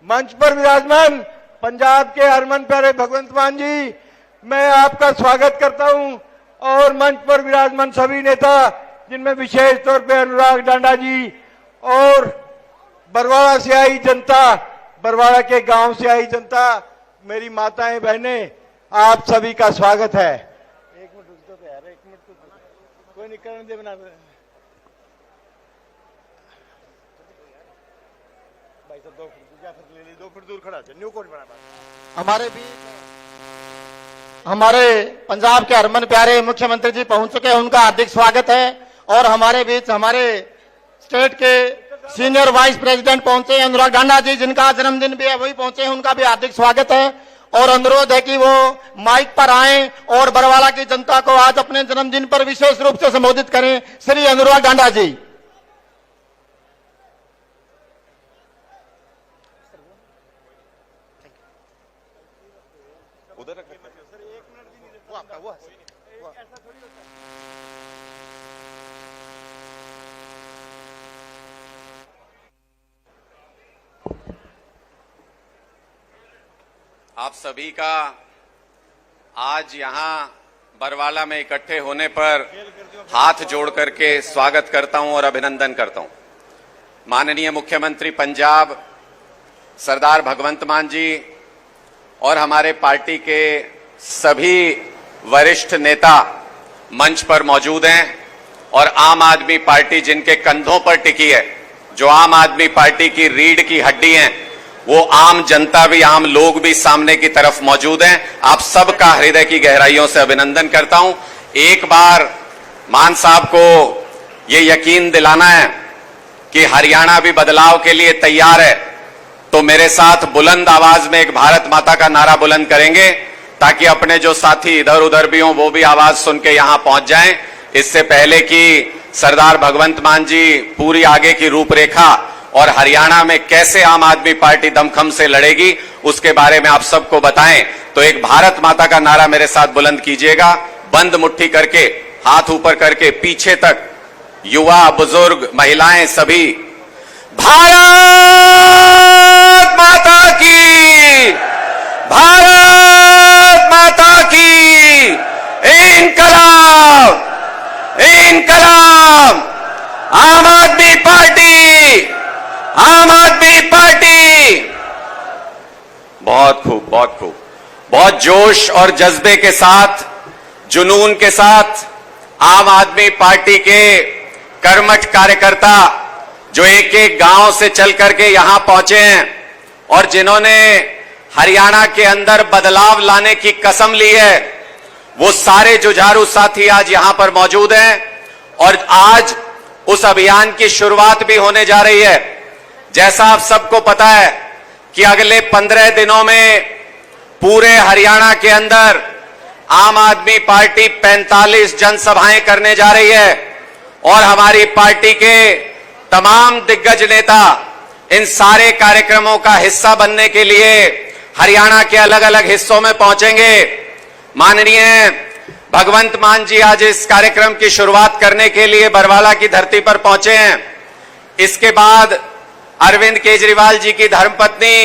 मंच पर विराजमान पंजाब के हरमन प्यारे भगवंत मान जी, मैं आपका स्वागत करता हूं। और मंच पर विराजमान सभी नेता, जिनमें विशेष तौर पे अनुराग डांडा जी और बरवाड़ा से आई जनता, बरवाड़ा के गांव से आई जनता, मेरी माताएं बहनें, आप सभी का स्वागत है। एक मिनट रुक दो यार, एक मिनट तो कोई निकलने दे बना भाई साहब, 2 फुट दूर खड़ा है, न्यू कोट बना। हमारे पंजाब के हरमन प्यारे मुख्यमंत्री जी पहुंच चुके हैं, उनका हार्दिक स्वागत है। और हमारे बीच हमारे स्टेट के सीनियर वाइस प्रेसिडेंट पहुंचे हैं, अनुराग डांडा जी, जिनका जन्मदिन भी है, वही पहुंचे हैं, उनका भी हार्दिक स्वागत है। और अनुरोध है कि वो माइक पर आएं और बरवाड़ा की जनता को आज अपने जन्मदिन पर विशेष रूप से संबोधित करें। श्री अनुराग डांडा जी। आप सभी का आज यहां बरवाला में इकट्ठे होने पर हाथ जोड़ करके स्वागत करता हूं और अभिनंदन करता हूं। माननीय मुख्यमंत्री पंजाब सरदार भगवंत मान जी और हमारे पार्टी के सभी वरिष्ठ नेता मंच पर मौजूद हैं और आम आदमी पार्टी जिनके कंधों पर टिकी है, जो आम आदमी पार्टी की रीढ़ की हड्डी है, वो आम जनता भी, आम लोग भी सामने की तरफ मौजूद हैं। आप सबका हृदय की गहराइयों से अभिनंदन करता हूं। एक बार मान साहब को ये यकीन दिलाना है कि हरियाणा भी बदलाव के लिए तैयार है, तो मेरे साथ बुलंद आवाज में एक भारत माता का नारा बुलंद करेंगे, ताकि अपने जो साथी इधर उधर भी हों वो भी आवाज सुन के यहां पहुंच जाएं। इससे पहले कि सरदार भगवंत मान जी पूरी आगे की रूपरेखा और हरियाणा में कैसे आम आदमी पार्टी दमखम से लड़ेगी उसके बारे में आप सबको बताएं, तो एक भारत माता का नारा मेरे साथ बुलंद कीजिएगा। बंद मुट्ठी करके, हाथ ऊपर करके, पीछे तक, युवा, बुजुर्ग, महिलाएं, सभी, भारत माता की, भारत माता की, इनकलाब, इनकलाब, आम आदमी पार्टी, आम आदमी पार्टी। बहुत खूब, बहुत खूब, बहुत जोश और जज्बे के साथ, जुनून के साथ आम आदमी पार्टी के कर्मठ कार्यकर्ता जो एक एक गांव से चल करके यहां पहुंचे हैं और जिन्होंने हरियाणा के अंदर बदलाव लाने की कसम ली है, वो सारे जुझारू साथी आज यहां पर मौजूद हैं। और आज उस अभियान की शुरुआत भी होने जा रही है। जैसा आप सबको पता है कि अगले 15 दिनों में पूरे हरियाणा के अंदर आम आदमी पार्टी 45 जनसभाएं करने जा रही है और हमारी पार्टी के तमाम दिग्गज नेता इन सारे कार्यक्रमों का हिस्सा बनने के लिए हरियाणा के अलग अलग हिस्सों में पहुंचेंगे। माननीय भगवंत मान जी आज इस कार्यक्रम की शुरुआत करने के लिए बरवाला की धरती पर पहुंचे हैं। इसके बाद अरविंद केजरीवाल जी की धर्मपत्नी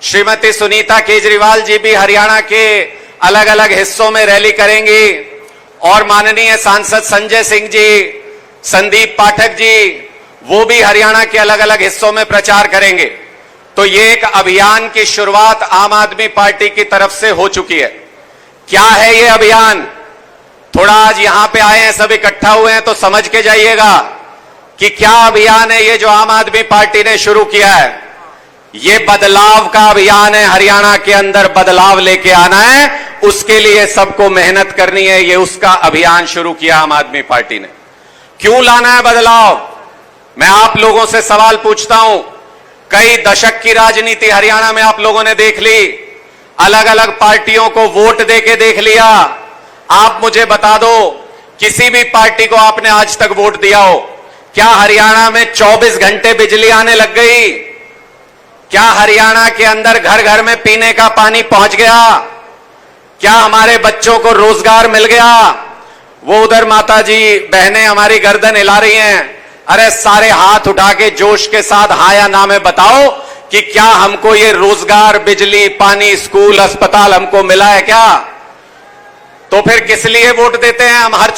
श्रीमती सुनीता केजरीवाल जी भी हरियाणा के अलग अलग हिस्सों में रैली करेंगी और माननीय सांसद संजय सिंह जी, संदीप पाठक जी, वो भी हरियाणा के अलग अलग हिस्सों में प्रचार करेंगे। तो ये एक अभियान की शुरुआत आम आदमी पार्टी की तरफ से हो चुकी है। क्या है ये अभियान? थोड़ा आज यहां पे आए हैं, सब इकट्ठा हुए हैं, तो समझ के जाइएगा कि क्या अभियान है ये जो आम आदमी पार्टी ने शुरू किया है। ये बदलाव का अभियान है। हरियाणा के अंदर बदलाव लेके आना है, उसके लिए सबको मेहनत करनी है। ये उसका अभियान शुरू किया आम आदमी पार्टी ने। क्यों लाना है बदलाव? मैं आप लोगों से सवाल पूछता हूं। कई दशक की राजनीति हरियाणा में आप लोगों ने देख ली, अलग अलग पार्टियों को वोट देके देख लिया। आप मुझे बता दो, किसी भी पार्टी को आपने आज तक वोट दिया हो? क्या हरियाणा में 24 घंटे बिजली आने लग गई? क्या हरियाणा के अंदर घर घर में पीने का पानी पहुंच गया? क्या हमारे बच्चों को रोजगार मिल गया? वो उधर माता जी बहनें हमारी गर्दन हिला रही हैं। अरे सारे हाथ उठा के जोश के साथ हाँ या ना में बताओ कि क्या हमको ये रोजगार, बिजली, पानी, स्कूल, अस्पताल हमको मिला है क्या? तो फिर किस लिए वोट देते हैं हम? हर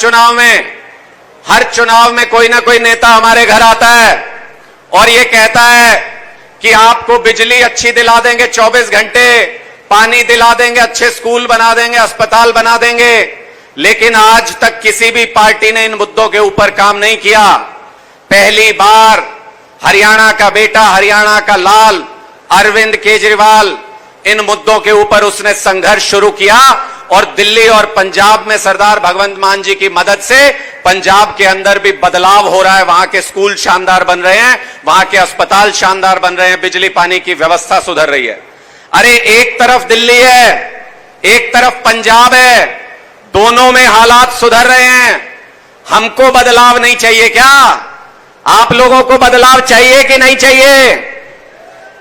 चुनाव में कोई ना कोई नेता हमारे घर आता है और ये कहता है कि आपको बिजली अच्छी दिला देंगे 24 घंटे, पानी दिला देंगे, अच्छे स्कूल बना देंगे, अस्पताल बना देंगे। लेकिन आज तक किसी भी पार्टी ने इन मुद्दों के ऊपर काम नहीं किया। पहली बार हरियाणा का बेटा, हरियाणा का लाल अरविंद केजरीवाल इन मुद्दों के ऊपर उसने संघर्ष शुरू किया और दिल्ली और पंजाब में सरदार भगवंत मान जी की मदद से पंजाब के अंदर भी बदलाव हो रहा है। वहां के स्कूल शानदार बन रहे हैं, वहां के अस्पताल शानदार बन रहे हैं, बिजली पानी की व्यवस्था सुधर रही है। अरे एक तरफ दिल्ली है, एक तरफ पंजाब है, दोनों में हालात सुधर रहे हैं। हमको बदलाव नहीं चाहिए क्या? आप लोगों को बदलाव चाहिए कि नहीं चाहिए?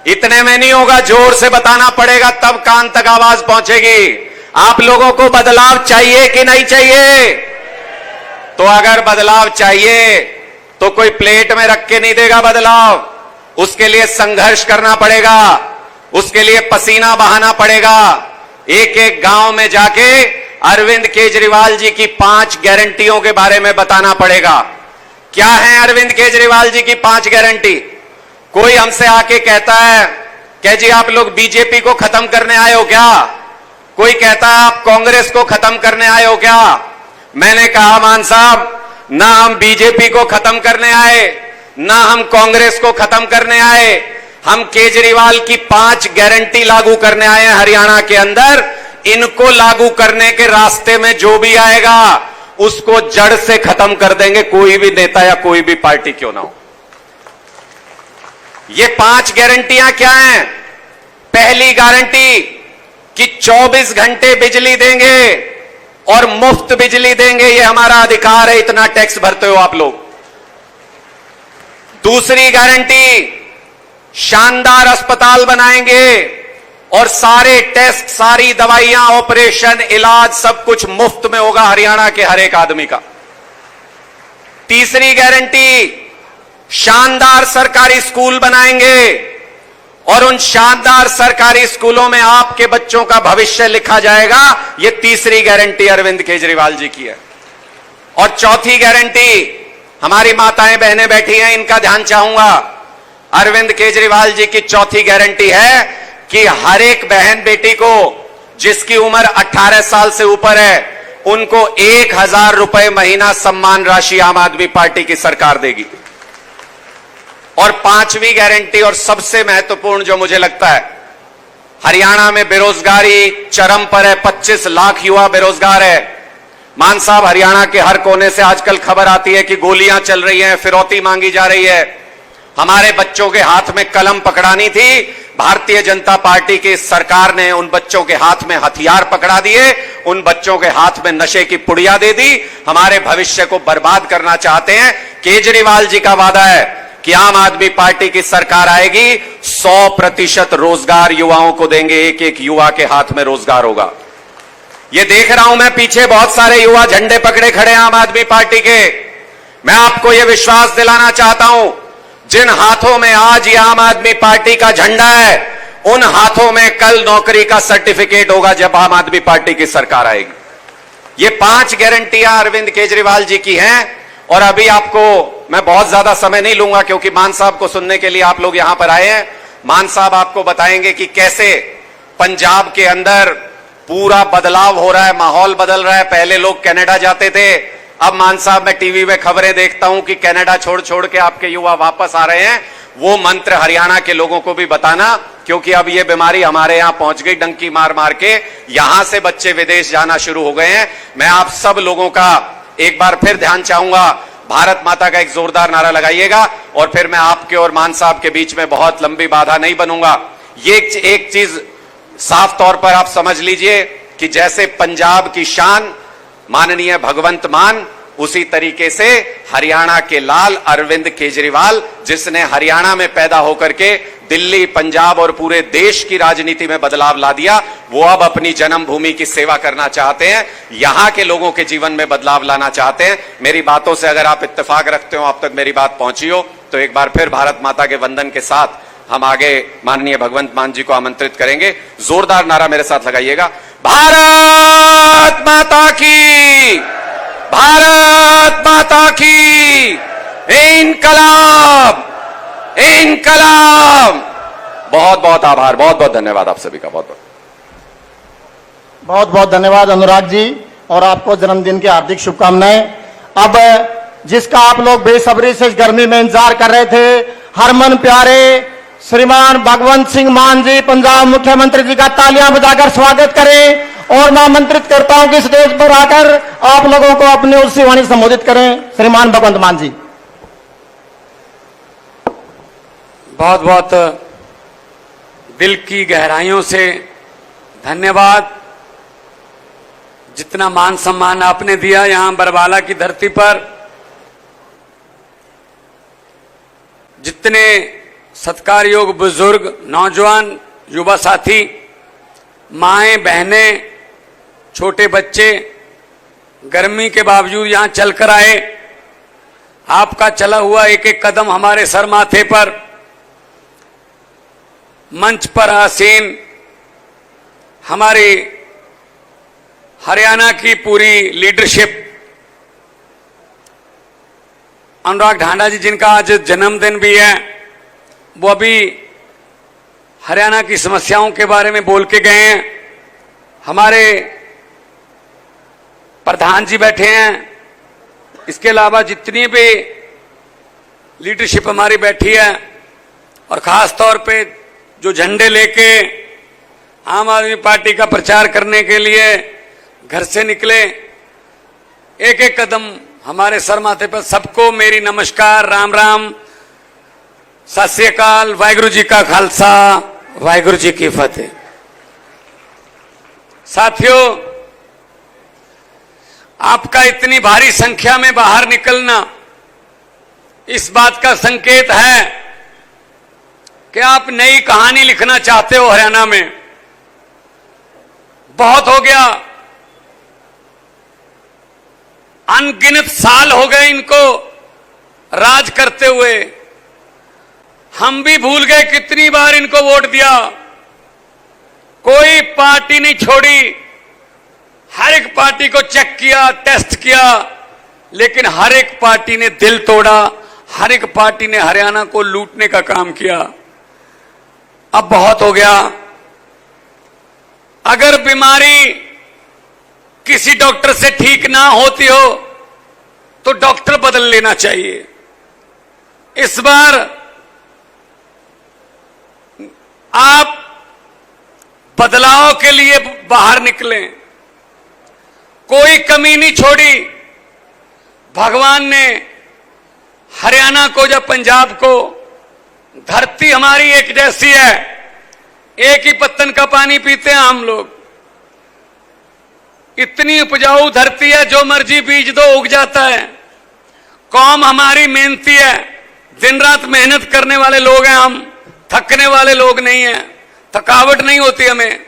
इतने में नहीं होगा, जोर से बताना पड़ेगा, तब कान तक आवाज पहुंचेगी। आप लोगों को बदलाव चाहिए कि नहीं चाहिए? तो अगर बदलाव चाहिए तो कोई प्लेट में रख के नहीं देगा बदलाव, उसके लिए संघर्ष करना पड़ेगा, उसके लिए पसीना बहाना पड़ेगा। एक एक गांव में जाके अरविंद केजरीवाल जी की 5 गारंटियों के बारे में बताना पड़ेगा। क्या है अरविंद केजरीवाल जी की 5 गारंटी? कोई हमसे आके कहता है कि जी आप लोग बीजेपी को खत्म करने आए हो क्या? कोई कहता है आप कांग्रेस को खत्म करने आए हो क्या? मैंने कहा मान साहब, ना हम बीजेपी को खत्म करने आए, ना हम कांग्रेस को खत्म करने आए, हम केजरीवाल की 5 गारंटी लागू करने आए हैं हरियाणा के अंदर। इनको लागू करने के रास्ते में जो भी आएगा उसको जड़ से खत्म कर देंगे, कोई भी नेता या कोई भी पार्टी क्यों ना हो। ये 5 गारंटियां क्या हैं? पहली गारंटी कि 24 घंटे बिजली देंगे और मुफ्त बिजली देंगे, ये हमारा अधिकार है, इतना टैक्स भरते हो आप लोग। दूसरी गारंटी, शानदार अस्पताल बनाएंगे और सारे टेस्ट, सारी दवाइयां, ऑपरेशन, इलाज सब कुछ मुफ्त में होगा हरियाणा के हर एक आदमी का। तीसरी गारंटी, शानदार सरकारी स्कूल बनाएंगे और उन शानदार सरकारी स्कूलों में आपके बच्चों का भविष्य लिखा जाएगा। यह तीसरी गारंटी अरविंद केजरीवाल जी की है। और चौथी गारंटी, हमारी माताएं बहनें बैठी हैं, इनका ध्यान चाहूंगा। अरविंद केजरीवाल जी की चौथी गारंटी है कि हर एक बहन बेटी को जिसकी उम्र 18 साल से ऊपर है, उनको 1000 रुपए महीना सम्मान राशि आम आदमी पार्टी की सरकार देगी। और 5वीं गारंटी और सबसे महत्वपूर्ण जो मुझे लगता है, हरियाणा में बेरोजगारी चरम पर है, 25 लाख युवा बेरोजगार है। मान साहब, हरियाणा के हर कोने से आजकल खबर आती है कि गोलियां चल रही हैं, फिरौती मांगी जा रही है। हमारे बच्चों के हाथ में कलम पकड़ानी थी, भारतीय जनता पार्टी की सरकार ने उन बच्चों के हाथ में हथियार पकड़ा दिए, उन बच्चों के हाथ में नशे की पुड़िया दे दी। हमारे भविष्य को बर्बाद करना चाहते हैं। केजरीवाल जी का वादा है कि आम आदमी पार्टी की सरकार आएगी, 100% रोजगार युवाओं को देंगे, एक एक युवा के हाथ में रोजगार होगा। ये देख रहा हूं मैं, पीछे बहुत सारे युवा झंडे पकड़े खड़े हैं आम आदमी पार्टी के। मैं आपको यह विश्वास दिलाना चाहता हूं, जिन हाथों में आज ये आम आदमी पार्टी का झंडा है, उन हाथों में कल नौकरी का सर्टिफिकेट होगा जब आम आदमी पार्टी की सरकार आएगी। ये 5 गारंटियां अरविंद केजरीवाल जी की हैं। और अभी आपको मैं बहुत ज्यादा समय नहीं लूंगा क्योंकि मान साहब को सुनने के लिए आप लोग यहां पर आए हैं। मान साहब आपको बताएंगे कि कैसे पंजाब के अंदर पूरा बदलाव हो रहा है, माहौल बदल रहा है। पहले लोग कनाडा जाते थे, अब मान साहब मैं टीवी में खबरें देखता हूं कि कनाडा छोड़ छोड़ के आपके युवा वापस आ रहे हैं। वो मंत्र हरियाणा के लोगों को भी बताना, क्योंकि अब ये बीमारी हमारे यहां पहुंच गई, डंकी मार मार के यहां से बच्चे विदेश जाना शुरू हो गए हैं। मैं आप सब लोगों का एक बार फिर ध्यान चाहूंगा, भारत माता का एक जोरदार नारा लगाइएगा और फिर मैं आपके और मान साहब के बीच में बहुत लंबी बाधा नहीं बनूंगा। ये एक चीज साफ तौर पर आप समझ लीजिए कि जैसे पंजाब की शान माननीय भगवंत मान, उसी तरीके से हरियाणा के लाल अरविंद केजरीवाल, जिसने हरियाणा में पैदा होकर के दिल्ली, पंजाब और पूरे देश की राजनीति में बदलाव ला दिया, वो अब अपनी जन्मभूमि की सेवा करना चाहते हैं, यहां के लोगों के जीवन में बदलाव लाना चाहते हैं। मेरी बातों से अगर आप इत्तेफाक रखते हो, अब तक मेरी बात पहुंची हो, तो एक बार फिर भारत माता के वंदन के साथ हम आगे माननीय भगवंत मान जी को आमंत्रित करेंगे। जोरदार नारा मेरे साथ लगाइएगा, भारत माता की, भारत माता की, इनकलाब, इनकलाब। बहुत बहुत आभार, बहुत बहुत धन्यवाद आप सभी का, बहुत बहुत बहुत बहुत धन्यवाद अनुराग जी, और आपको जन्मदिन की हार्दिक शुभकामनाएं। अब जिसका आप लोग बेसब्री से इस गर्मी में इंतजार कर रहे थे, हरमन प्यारे श्रीमान भगवंत सिंह मान जी, पंजाब मुख्यमंत्री जी का तालियां बजाकर स्वागत करें और मैं आमंत्रित करता हूं कि स्टेज पर आकर आप लोगों को अपनी ओर से वाणी संबोधित करें। श्रीमान भगवंत मान जी। बहुत बहुत दिल की गहराइयों से धन्यवाद। जितना मान सम्मान आपने दिया यहां बरवाला की धरती पर, जितने सत्कार योग बुजुर्ग, नौजवान, युवा साथी, माएं, बहनें, छोटे बच्चे गर्मी के बावजूद यहां चलकर आए। आपका चला हुआ एक एक कदम हमारे सर माथे पर, मंच पर आसीन हमारी हरियाणा की पूरी लीडरशिप, अनुराग ढांडा जी जिनका आज जन्मदिन भी है, वो अभी हरियाणा की समस्याओं के बारे में बोल के गए हैं। हमारे प्रधान जी बैठे हैं, इसके अलावा जितनी भी लीडरशिप हमारी बैठी है, और खास तौर पे जो झंडे लेके आम आदमी पार्टी का प्रचार करने के लिए घर से निकले, एक एक कदम हमारे सर माथे पर, सबको मेरी नमस्कार, राम राम, सत श्री अकाल, वाहिगुरु जी का खालसा, वाहिगुरु जी की फतेह। साथियों, आपका इतनी भारी संख्या में बाहर निकलना इस बात का संकेत है कि आप नई कहानी लिखना चाहते हो हरियाणा में। बहुत हो गया, अनगिनत साल हो गए इनको राज करते हुए। हम भी भूल गए कितनी बार इनको वोट दिया। कोई पार्टी नहीं छोड़ी, हर एक पार्टी को चेक किया, टेस्ट किया, लेकिन हर एक पार्टी ने दिल तोड़ा, हर एक पार्टी ने हरियाणा को लूटने का काम किया। अब बहुत हो गया। अगर बीमारी किसी डॉक्टर से ठीक ना होती हो तो डॉक्टर बदल लेना चाहिए। इस बार आप बदलाव के लिए बाहर निकलें, कोई कमी नहीं छोड़ी। भगवान ने हरियाणा को या पंजाब को, धरती हमारी एक जैसी है, एक ही पत्तन का पानी पीते हैं हम लोग। इतनी उपजाऊ धरती है, जो मर्जी बीज दो उग जाता है। कौम हमारी मेहनती है, दिन रात मेहनत करने वाले लोग हैं हम, थकने वाले लोग नहीं हैं, थकावट नहीं होती हमें।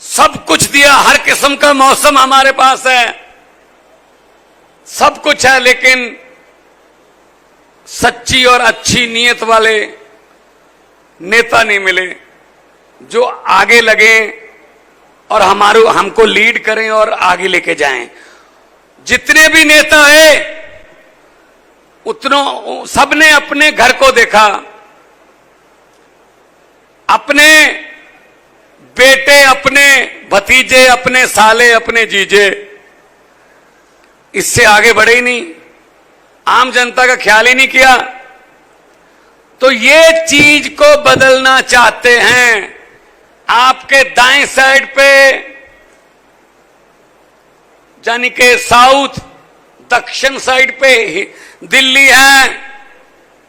सब कुछ दिया, हर किस्म का मौसम हमारे पास है, सब कुछ है, लेकिन सच्ची और अच्छी नीयत वाले नेता नहीं मिले जो आगे लगे और हमको लीड करें और आगे लेके जाएं। जितने भी नेता है उतनों सबने अपने घर को देखा, अपने बेटे, अपने भतीजे, अपने साले, अपने जीजे, इससे आगे बढ़े ही नहीं, आम जनता का ख्याल ही नहीं किया। तो ये चीज को बदलना चाहते हैं। आपके दाएं साइड पे यानी कि साउथ, दक्षिण साइड पे दिल्ली है,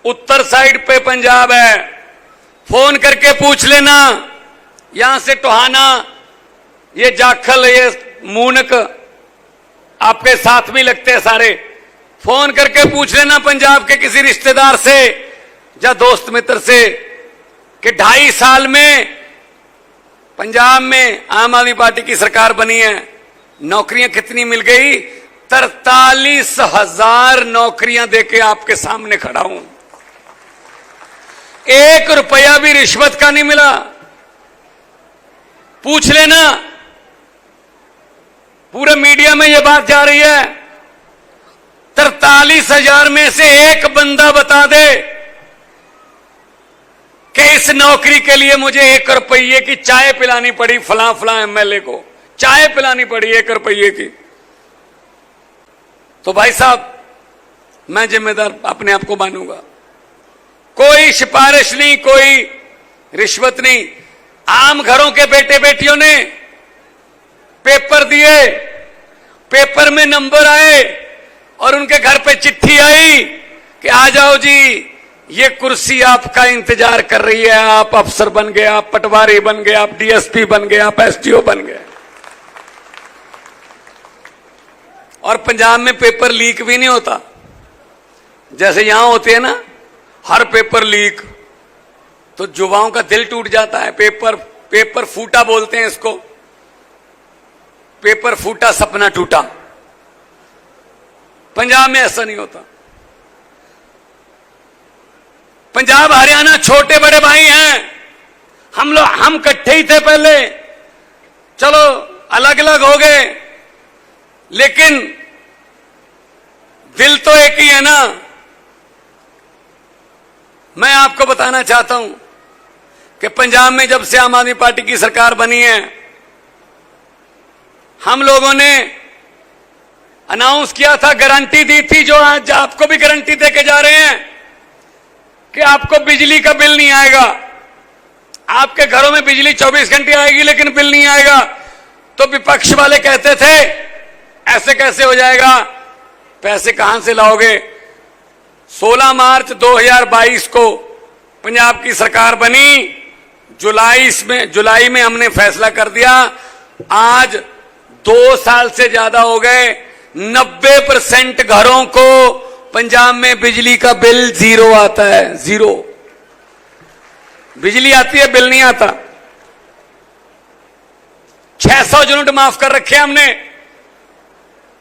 उत्तर साइड पे पंजाब है। फोन करके पूछ लेना, यहां से टोहाना, ये जाखल, ये मूनक आपके साथ में लगते हैं सारे। फोन करके पूछ लेना पंजाब के किसी रिश्तेदार से या दोस्त मित्र से कि 2.5 साल में पंजाब में आम आदमी पार्टी की सरकार बनी है, नौकरियां कितनी मिल गई। 43,000 नौकरियां देके आपके सामने खड़ा हूं। 1 रुपया भी रिश्वत का नहीं मिला। पूछ लेना, पूरे मीडिया में यह बात जा रही है। 43,000 में से एक बंदा बता दे कि इस नौकरी के लिए मुझे 1 रुपये की चाय पिलानी पड़ी, फलां फलां एमएलए को चाय पिलानी पड़ी 1 रुपये की। तो भाई साहब, मैं जिम्मेदार अपने आप को मानूंगा। कोई सिफारिश नहीं, कोई रिश्वत नहीं। आम घरों के बेटे बेटियों ने पेपर दिए, पेपर में नंबर आए और उनके घर पे चिट्ठी आई कि आ जाओ जी, ये कुर्सी आपका इंतजार कर रही है, आप अफसर बन गए, आप पटवारी बन गए, आप डीएसपी बन गए, आप एसडीओ बन गए। और पंजाब में पेपर लीक भी नहीं होता जैसे यहां होते हैं ना, हर पेपर लीक, तो युवाओं का दिल टूट जाता है। पेपर फूटा बोलते हैं इसको, पेपर फूटा सपना टूटा। पंजाब में ऐसा नहीं होता। पंजाब हरियाणा छोटे बड़े भाई हैं। हम इकट्ठे ही थे पहले, चलो अलग अलग हो गए, लेकिन दिल तो एक ही है ना। मैं आपको बताना चाहता हूं कि पंजाब में जब से आम आदमी पार्टी की सरकार बनी है, हम लोगों ने अनाउंस किया था, गारंटी दी थी, जो आज आपको भी गारंटी देके जा रहे हैं कि आपको बिजली का बिल नहीं आएगा। आपके घरों में बिजली 24 घंटे आएगी लेकिन बिल नहीं आएगा। तो विपक्ष वाले कहते थे ऐसे कैसे हो जाएगा, पैसे कहां से लाओगे। 16 मार्च 2022 को पंजाब की सरकार बनी। जुलाई में हमने फैसला कर दिया। आज 2 साल से ज्यादा हो गए, 90% घरों को पंजाब में बिजली का बिल 0 आता है। 0 बिजली आती है, बिल नहीं आता। 600 यूनिट माफ कर रखे हैं हमने।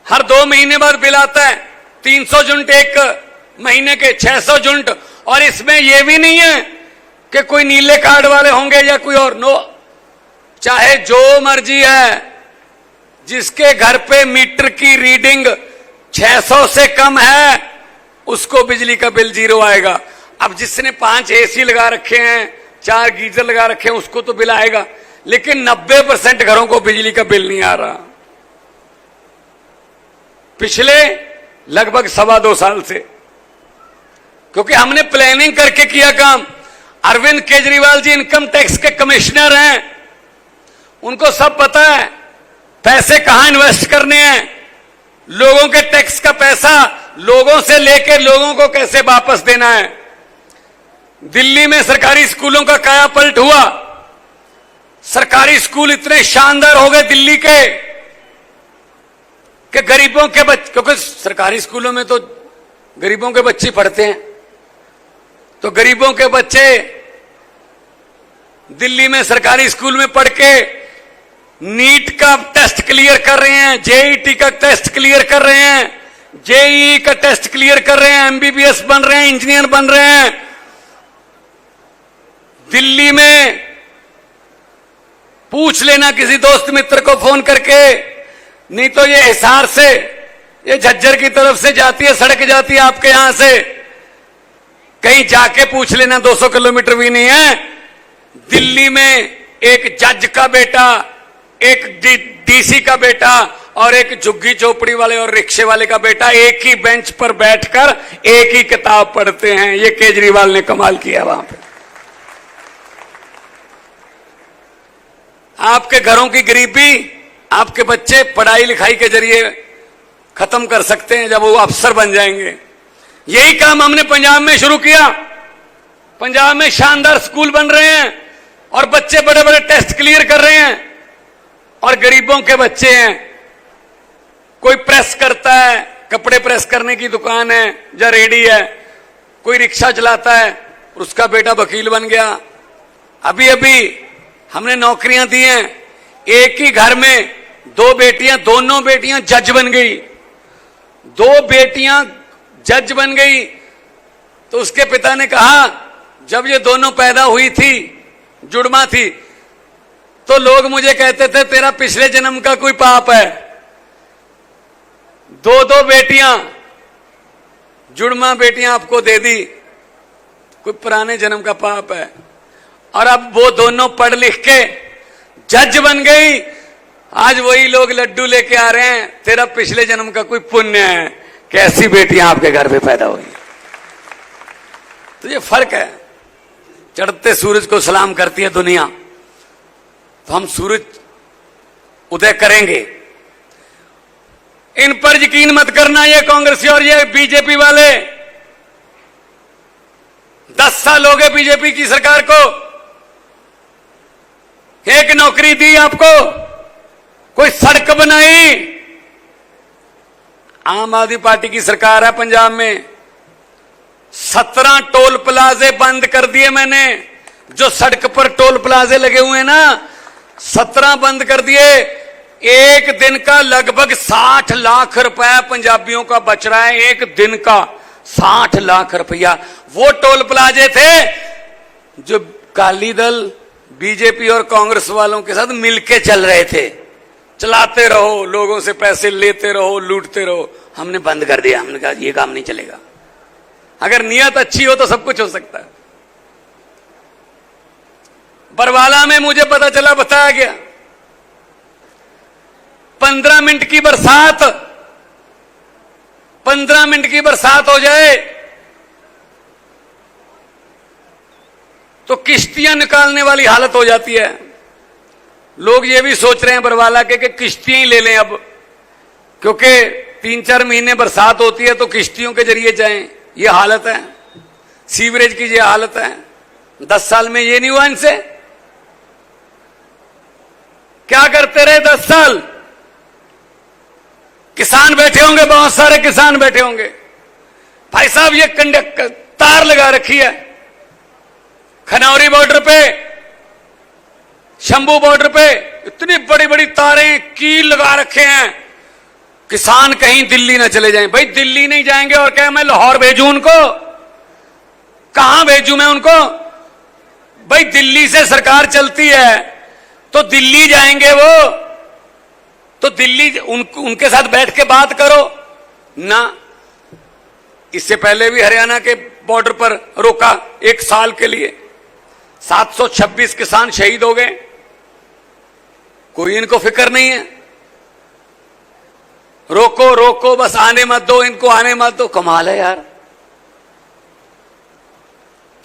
हर 2 महीने बाद बिल आता है। 300 यूनिट एक महीने के, 600 यूनिट। और इसमें यह भी नहीं है कि कोई नीले कार्ड वाले होंगे या कोई और। नो, चाहे जो मर्जी है, जिसके घर पे मीटर की रीडिंग 600 से कम है, उसको बिजली का बिल 0 आएगा। अब जिसने 5 एसी लगा रखे हैं, 4 गीजर लगा रखे हैं, उसको तो बिल आएगा, लेकिन 90% घरों को बिजली का बिल नहीं आ रहा। पिछले लगभग 2.25 साल से, क्योंकि हमने प्लानिंग करके किया काम। अरविंद केजरीवाल जी इनकम टैक्स के कमिश्नर हैं, उनको सब पता है पैसे कहां इन्वेस्ट करने हैं, लोगों के टैक्स का पैसा लोगों से लेकर लोगों को कैसे वापस देना है। दिल्ली में सरकारी स्कूलों का कायापलट हुआ। सरकारी स्कूल इतने शानदार हो गए दिल्ली के कि गरीबों के बच्चे, क्योंकि सरकारी स्कूलों में तो गरीबों के बच्चे पढ़ते हैं, तो गरीबों के बच्चे दिल्ली में सरकारी स्कूल में पढ़ के नीट का टेस्ट क्लियर कर रहे हैं, जेईटी का टेस्ट क्लियर कर रहे हैं, जेईई का टेस्ट क्लियर कर रहे हैं, एमबीबीएस बन रहे हैं, इंजीनियर बन रहे हैं। दिल्ली में पूछ लेना किसी दोस्त मित्र को फोन करके, नहीं तो ये हिसार से, ये झज्जर की तरफ से जाती है, सड़क जाती है आपके यहां से, कहीं जाके पूछ लेना, 200 किलोमीटर भी नहीं है। दिल्ली में एक जज का बेटा, एक डीसी का बेटा और एक झुग्गी चौपड़ी वाले और रिक्शे वाले का बेटा एक ही बेंच पर बैठकर एक ही किताब पढ़ते हैं। ये केजरीवाल ने कमाल किया वहां पे। आपके घरों की गरीबी आपके बच्चे पढ़ाई लिखाई के जरिए खत्म कर सकते हैं जब वो अफसर बन जाएंगे। यही काम हमने पंजाब में शुरू किया। पंजाब में शानदार स्कूल बन रहे हैं और बच्चे बड़े बड़े टेस्ट क्लियर कर रहे हैं, और गरीबों के बच्चे हैं। कोई प्रेस करता है, कपड़े प्रेस करने की दुकान है या रेडी है, कोई रिक्शा चलाता है, उसका बेटा वकील बन गया। अभी अभी हमने नौकरियां दी हैं। एक ही घर में 2 बेटियां, दोनों बेटियां जज बन गई। 2 बेटियां जज बन गई तो उसके पिता ने कहा जब ये दोनों पैदा हुई थी, जुड़वा थी, तो लोग मुझे कहते थे तेरा पिछले जन्म का कोई पाप है। दो दो बेटियां, जुड़वा बेटियां आपको दे दी, कोई पुराने जन्म का पाप है। और अब वो दोनों पढ़ लिख के जज बन गई, आज वही लोग लड्डू लेके आ रहे हैं, तेरा पिछले जन्म का कोई पुण्य है। कैसी बेटियां आपके घर पे पैदा हुई। तो ये फर्क है। चढ़ते सूरज को सलाम करती है दुनिया, तो हम सूरज उदय करेंगे। इन पर यकीन मत करना, ये कांग्रेसी और ये बीजेपी वाले। 10 साल हो गए बीजेपी की सरकार को, एक नौकरी दी आपको, कोई सड़क बनाई? आम आदमी पार्टी की सरकार है पंजाब में, 17 टोल प्लाजे बंद कर दिए मैंने। जो सड़क पर टोल प्लाजे लगे हुए हैं ना, 17 बंद कर दिए। एक दिन का लगभग 60 लाख रुपया पंजाबियों का बच रहा है, एक दिन का 60 लाख रुपया। वो टोल प्लाजे थे जो अकाली दल, बीजेपी और कांग्रेस वालों के साथ मिलके चल रहे थे। चलाते रहो, लोगों से पैसे लेते रहो, लूटते रहो। हमने बंद कर दिया, हमने कहा ये काम नहीं चलेगा। अगर नियत अच्छी हो तो सब कुछ हो सकता है। बरवाला में मुझे पता चला, बताया गया, 15 मिनट की बरसात, 15 मिनट की बरसात हो जाए तो किश्तियां निकालने वाली हालत हो जाती है। लोग ये भी सोच रहे हैं बरवाला के कि किश्तियां ही ले लें अब, क्योंकि 3-4 महीने बरसात होती है तो किश्तियों के जरिए जाएं। ये हालत है, सीवरेज की ये हालत है। 10 साल में ये नहीं हुआ इनसे। क्या करते रहे 10 साल? किसान बैठे होंगे, बहुत सारे किसान बैठे होंगे। भाई साहब ये कंडक्टर तार लगा रखी है खनौरी बॉर्डर पे, शंभू बॉर्डर पे, इतनी बड़ी बड़ी तारें, कील लगा रखे हैं। किसान कहीं दिल्ली ना चले जाएं। भाई दिल्ली नहीं जाएंगे और क्या मैं लाहौर भेजूं उनको? कहां भेजूं मैं उनको? भाई दिल्ली से सरकार चलती है तो दिल्ली जाएंगे वो, तो दिल्ली उनके साथ बैठ के बात करो ना। इससे पहले भी हरियाणा के बॉर्डर पर रोका 1 साल के लिए, 726 किसान शहीद हो गए। कोई इनको फिक्र नहीं है। रोको रोको, बस आने मत दो इनको, आने मत दो। कमाल है यार।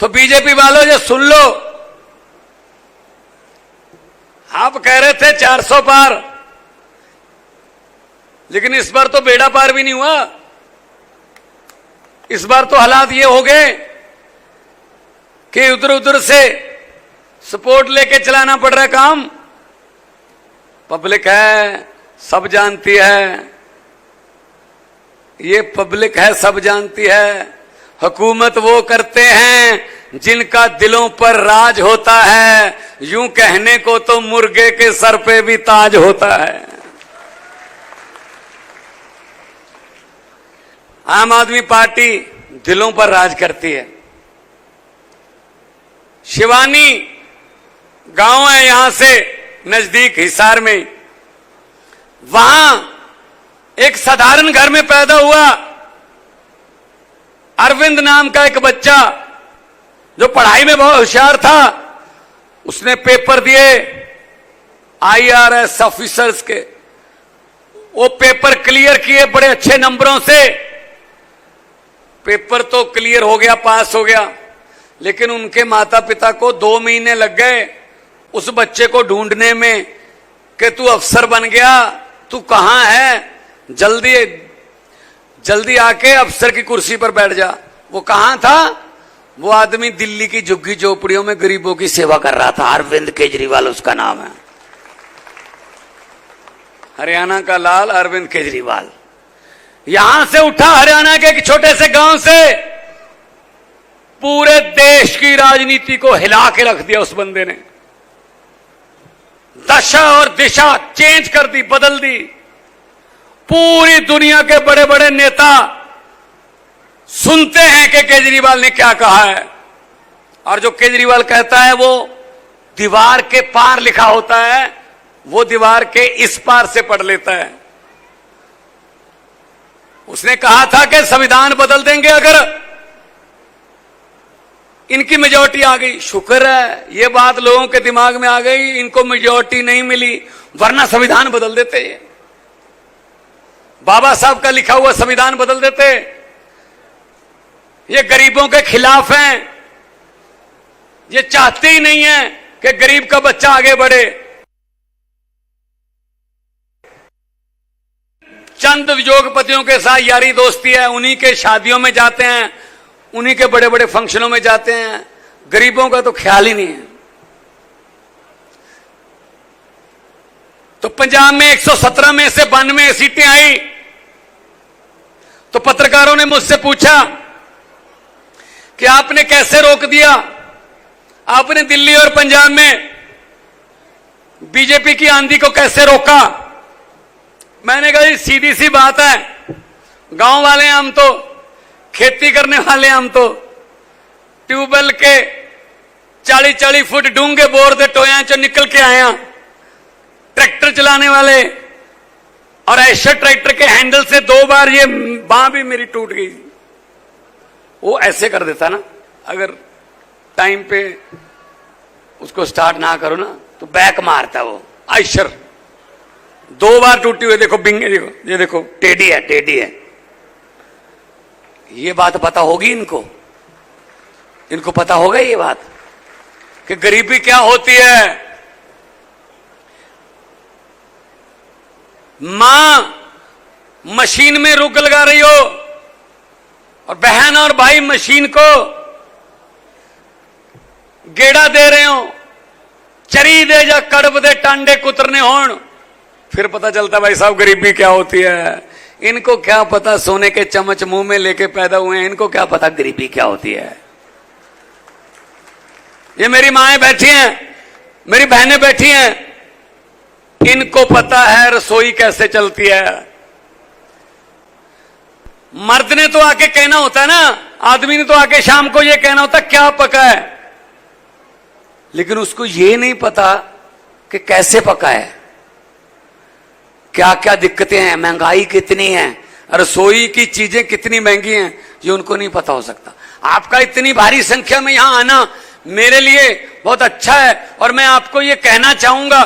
तो बीजेपी वालों जो सुन लो, आप कह रहे थे 400 पार, लेकिन इस बार तो बेड़ा पार भी नहीं हुआ। इस बार तो हालात ये हो गए कि उधर उधर से सपोर्ट लेके चलाना पड़ रहा है काम। पब्लिक है, सब जानती है, ये पब्लिक है, सब जानती है। हुकूमत वो करते हैं जिनका दिलों पर राज होता है। यूं कहने को तो मुर्गे के सर पे भी ताज होता है। आम आदमी पार्टी दिलों पर राज करती है। शिवानी गांव है यहां से नजदीक, हिसार में। वहां एक साधारण घर में पैदा हुआ अरविंद नाम का एक बच्चा, जो पढ़ाई में बहुत होशियार था। उसने पेपर दिए IRS ऑफिसर्स के, वो पेपर क्लियर किए बड़े अच्छे नंबरों से। पेपर तो क्लियर हो गया, पास हो गया, लेकिन उनके माता पिता को 2 महीने लग गए उस बच्चे को ढूंढने में कि तू अफसर बन गया, तू कहां है, जल्दी जल्दी आके अफसर की कुर्सी पर बैठ जा। वो कहां था? वो आदमी दिल्ली की झुग्गी झोपड़ियों में गरीबों की सेवा कर रहा था। अरविंद केजरीवाल उसका नाम है। हरियाणा का लाल अरविंद केजरीवाल यहां से उठा, हरियाणा के एक छोटे से गांव से, पूरे देश की राजनीति को हिला के रख दिया उस बंदे ने। दशा और दिशा चेंज कर दी, बदल दी। पूरी दुनिया के बड़े बड़े नेता सुनते हैं कि केजरीवाल ने क्या कहा है। और जो केजरीवाल कहता है वो दीवार के पार लिखा होता है, वो दीवार के इस पार से पढ़ लेता है। उसने कहा था कि संविधान बदल देंगे अगर इनकी मेजॉरिटी आ गई। शुक्र है ये बात लोगों के दिमाग में आ गई, इनको मेजॉरिटी नहीं मिली, वरना संविधान बदल देते। बाबा साहब का लिखा हुआ संविधान बदल देते। ये गरीबों के खिलाफ हैं, ये चाहते ही नहीं है कि गरीब का बच्चा आगे बढ़े। चंद उद्योगपतियों के साथ यारी दोस्ती है, उन्हीं के शादियों में जाते हैं, उन्हीं के बड़े बड़े फंक्शनों में जाते हैं, गरीबों का तो ख्याल ही नहीं है। तो पंजाब में 117 में से 92 सीटें आई, तो पत्रकारों ने मुझसे पूछा कि आपने कैसे रोक दिया, आपने दिल्ली और पंजाब में बीजेपी की आंधी को कैसे रोका। मैंने कहा ये सीधी सी बात है, गांव वाले हम तो, खेती करने वाले हम तो, ट्यूबवेल के 40-40 फुट डूंगे बोर दे टोया चो निकल के आया। ट्रैक्टर चलाने वाले, और ऐसे ट्रैक्टर के हैंडल से 2 बार ये बांह भी मेरी टूट गई। वो ऐसे कर देता ना, अगर टाइम पे उसको स्टार्ट ना करो ना तो बैक मारता वो। आयशर 2 बार टूटी हुई, देखो बिंगे, देखो ये देखो टेढ़ी है, टेढ़ी है। ये बात पता होगी इनको, इनको पता होगा ये बात कि गरीबी क्या होती है। मां मशीन में रुक लगा रही हो और बहन और भाई मशीन को गेड़ा दे रहे हो, चरी दे जा कड़ब दे टांडे कुतरने होण, फिर पता चलता भाई साहब गरीबी क्या होती है। इनको क्या पता, सोने के चम्मच मुंह में लेके पैदा हुए हैं, इनको क्या पता गरीबी क्या होती है। ये मेरी माएं बैठी हैं, मेरी बहनें बैठी हैं, इनको पता है रसोई कैसे चलती है। मर्द ने तो आके कहना होता है ना, आदमी ने तो आके शाम को ये कहना होता क्या पका है, लेकिन उसको ये नहीं पता कि कैसे पका है, क्या क्या दिक्कतें हैं, महंगाई कितनी है, रसोई की चीजें कितनी महंगी हैं, ये उनको नहीं पता हो सकता। आपका इतनी भारी संख्या में यहां आना मेरे लिए बहुत अच्छा है, और मैं आपको ये कहना चाहूंगा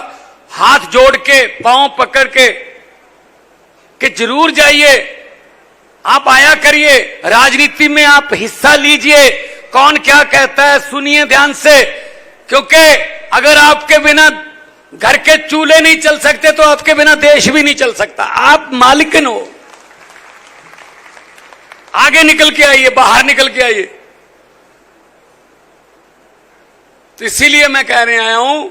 हाथ जोड़ के, पांव पकड़ के, कि जरूर जाइए, आप आया करिए, राजनीति में आप हिस्सा लीजिए। कौन क्या कहता है सुनिए ध्यान से, क्योंकि अगर आपके बिना घर के चूल्हे नहीं चल सकते तो आपके बिना देश भी नहीं चल सकता। आप मालिकन हो, आगे निकल के आइए, बाहर निकल के आइए। तो इसीलिए मैं कहने आया हूं,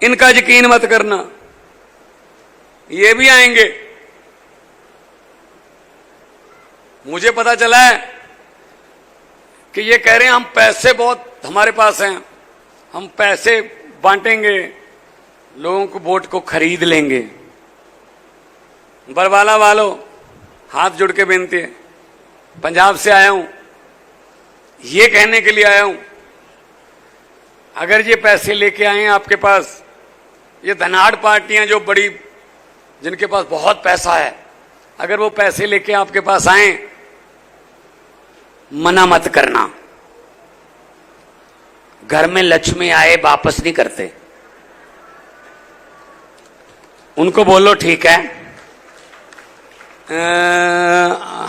इनका यकीन मत करना, ये भी आएंगे। मुझे पता चला है कि ये कह रहे हैं हम पैसे बहुत हमारे पास हैं, हम पैसे बांटेंगे, लोगों को वोट को खरीद लेंगे। बरवाला वालों, हाथ जोड़ के बेनती है, पंजाब से आया हूं, ये कहने के लिए आया हूं, अगर ये पैसे लेके आए हैं आपके पास, ये धनाढ़ पार्टियां जो बड़ी, जिनके पास बहुत पैसा है, अगर वो पैसे लेके आपके पास आए, मना मत करना। घर में लक्ष्मी आए वापस नहीं करते, उनको बोलो ठीक है,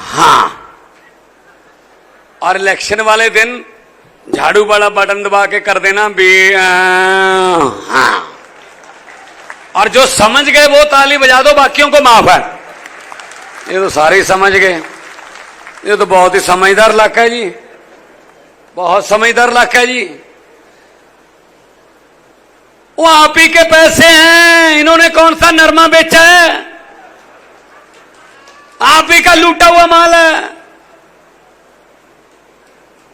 हां, और इलेक्शन वाले दिन झाड़ू वाला बटन दबा के कर देना भी हाँ, और जो समझ गए वो ताली बजा दो, बाकियों को माफ है। ये तो सारे ही समझ गए, ये तो बहुत ही समझदार इलाका है जी, बहुत समझदार इलाका है जी। वो आप ही के पैसे हैं, इन्होंने कौन सा नरमा बेचा है, आप ही का लूटा हुआ माल है।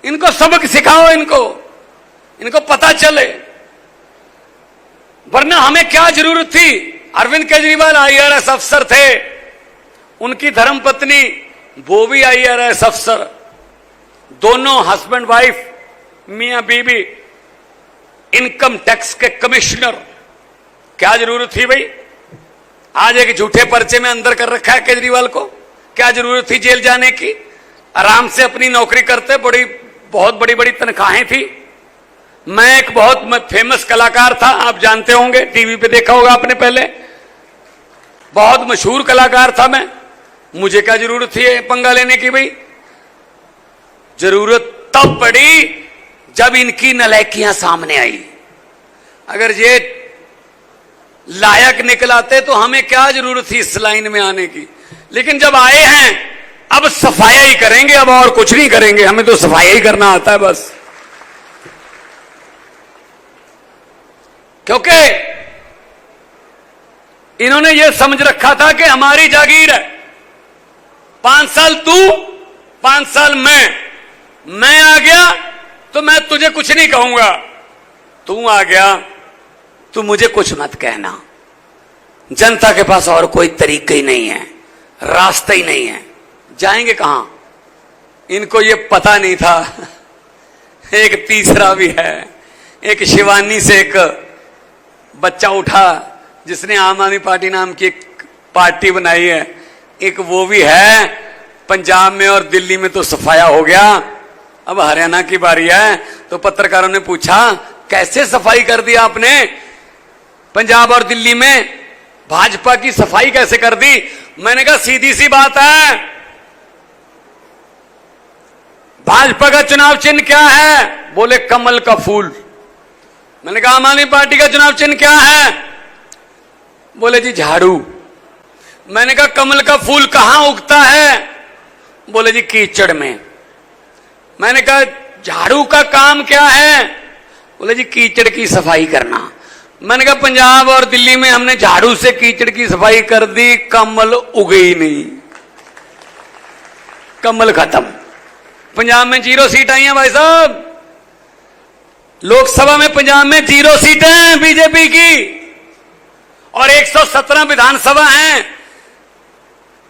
इनको सबक सिखाओ, इनको पता चले, वरना हमें क्या जरूरत थी। अरविंद केजरीवाल आईआरएस अफसर थे, उनकी धर्मपत्नी वो भी आईआरएस अफसर, दोनों हस्बैंड वाइफ मियां बीबी इनकम टैक्स के कमिश्नर, क्या जरूरत थी भाई? आज एक झूठे पर्चे में अंदर कर रखा है केजरीवाल को, क्या जरूरत थी जेल जाने की? आराम से अपनी नौकरी करते, बहुत बड़ी बड़ी तनख्वाहें थी। मैं एक बहुत फेमस कलाकार था, आप जानते होंगे, टीवी पे देखा होगा आपने पहले, बहुत मशहूर कलाकार था मैं। मुझे क्या जरूरत थी पंगा लेने की भाई? जरूरत तब पड़ी जब इनकी नलायकियां सामने आई। अगर ये लायक निकलाते तो हमें क्या जरूरत थी इस लाइन में आने की? लेकिन जब आए हैं, अब सफाया ही करेंगे, अब और कुछ नहीं करेंगे, हमें तो सफाया ही करना आता है बस। क्योंकि इन्होंने यह समझ रखा था कि हमारी जागीर है, 5 साल तू 5 साल मैं आ गया तो मैं तुझे कुछ नहीं कहूंगा, तू आ गया तू मुझे कुछ मत कहना। जनता के पास और कोई तरीका ही नहीं है, रास्ता ही नहीं है, जाएंगे कहां? इनको ये पता नहीं था। एक तीसरा भी है, एक शिवानी से एक बच्चा उठा जिसने आम आदमी पार्टी नाम की एक पार्टी बनाई है, एक वो भी है। पंजाब में और दिल्ली में तो सफाया हो गया, अब हरियाणा की बारी है। तो पत्रकारों ने पूछा, कैसे सफाई कर दिया आपने पंजाब और दिल्ली में, भाजपा की सफाई कैसे कर दी? मैंने कहा सीधी सी बात है, भाजपा का चुनाव चिन्ह क्या है? बोले कमल का फूल। मैंने कहा आम आदमी पार्टी का चुनाव चिन्ह क्या है? बोले जी झाड़ू। मैंने कहा कमल का फूल कहां उगता है? बोले जी कीचड़ में। मैंने कहा झाड़ू का काम क्या है? बोले जी कीचड़ की सफाई करना। मैंने कहा पंजाब और दिल्ली में हमने झाड़ू से कीचड़ की सफाई कर दी, कमल उगे ही नहीं, कमल खत्म। पंजाब में 0 सीट आई हैं भाई साहब, लोकसभा में पंजाब में 0 सीटें हैं बीजेपी की, और 117 विधानसभा हैं,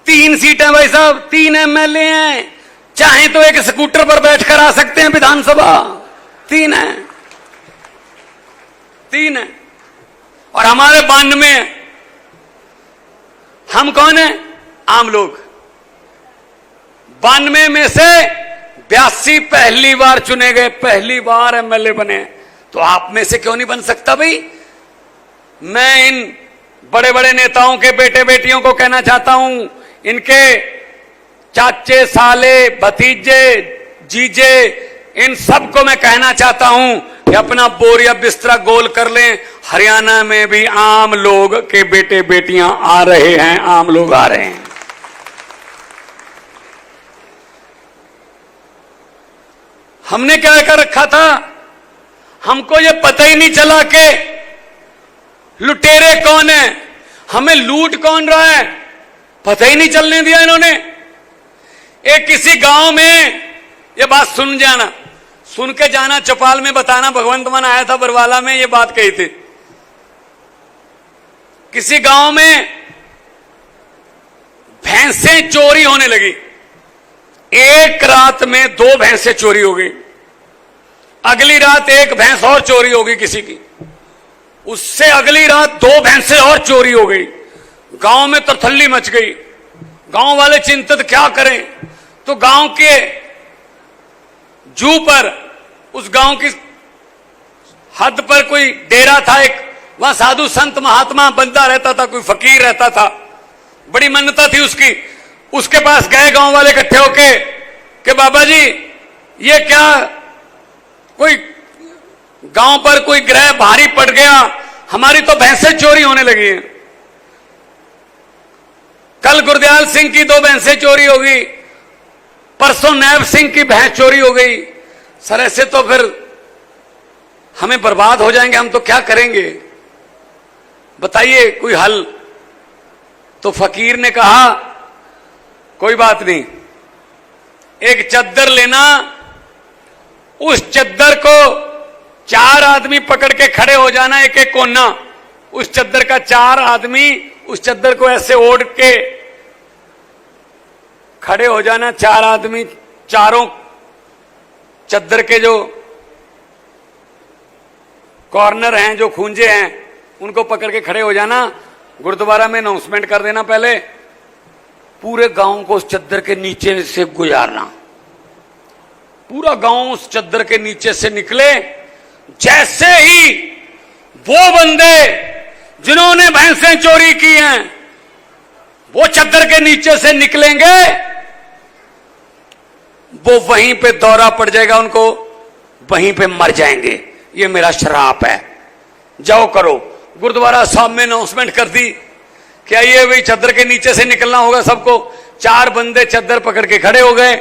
3 सीटें भाई साहब, 3 एमएलए हैं, चाहे तो एक स्कूटर पर बैठकर आ सकते हैं विधानसभा, 3 है। और हमारे 92 हम कौन है? आम लोग। 92 में से 82 पहली बार चुने गए, पहली बार एमएलए बने। तो आप में से क्यों नहीं बन सकता भाई? मैं इन बड़े बड़े नेताओं के बेटे बेटियों को कहना चाहता हूं, इनके चाचे साले भतीजे जीजे, इन सबको मैं कहना चाहता हूं कि अपना बोरिया बिस्तरा गोल कर लें। हरियाणा में भी आम लोग के बेटे बेटियां आ रहे हैं, आम लोग आ रहे हैं। हमने क्या कर रखा था? हमको ये पता ही नहीं चला कि लुटेरे कौन है, हमें लूट कौन रहा है, पता ही नहीं चलने दिया इन्होंने। एक किसी गांव में, ये बात सुन जाना, सुन के जाना, चौपाल में बताना, भगवंत मान आया था बरवाला में, ये बात कही थी। किसी गांव में भैंसें चोरी होने लगी, एक रात में 2 भैंसें चोरी हो गई, अगली रात 1 भैंस और चोरी हो गई किसी की, उससे अगली रात 2 भैंसें और चोरी हो गई। गांव में तरथल्ली मच गई, गांव वाले चिंतित क्या करें। तो गांव के जू पर, उस गांव की हद पर कोई डेरा था एक, वहां साधु संत महात्मा बंदा रहता था, कोई फकीर रहता था, बड़ी मान्यता थी उसकी। उसके पास गए गांव वाले इकट्ठे होके कि बाबा जी ये क्या, कोई गांव पर कोई ग्रह भारी पड़ गया, हमारी तो भैंसें चोरी होने लगी हैं। कल गुरदयाल सिंह की 2 भैंसें चोरी हो गई, परसों नैब सिंह की भैंस चोरी हो गई। सर ऐसे तो फिर हमें बर्बाद हो जाएंगे, हम तो क्या करेंगे, बताइए कोई हल। तो फकीर ने कहा कोई बात नहीं, एक चद्दर लेना, उस चद्दर को 4 आदमी पकड़ के खड़े हो जाना, एक एक कोना, उस चद्दर का 4 आदमी उस चद्दर को ऐसे ओढ़ के खड़े हो जाना, 4 आदमी चारों चद्दर के जो कॉर्नर हैं, जो खूंजे हैं, उनको पकड़ के खड़े हो जाना। गुरुद्वारा में अनाउंसमेंट कर देना, पहले पूरे गांव को उस चद्दर के नीचे से गुजारना। पूरा गांव उस चद्दर के नीचे से निकले। जैसे ही वो बंदे जिन्होंने भैंसें चोरी की हैं वो चद्दर के नीचे से निकलेंगे, वो वहीं पे दौरा पड़ जाएगा, उनको वहीं पे मर जाएंगे। ये मेरा श्राप है। जाओ करो। गुरुद्वारा साहब में अनाउंसमेंट कर दी कि आइए भाई चद्दर के नीचे से निकलना होगा सबको। 4 बंदे चद्दर पकड़ के खड़े हो गए,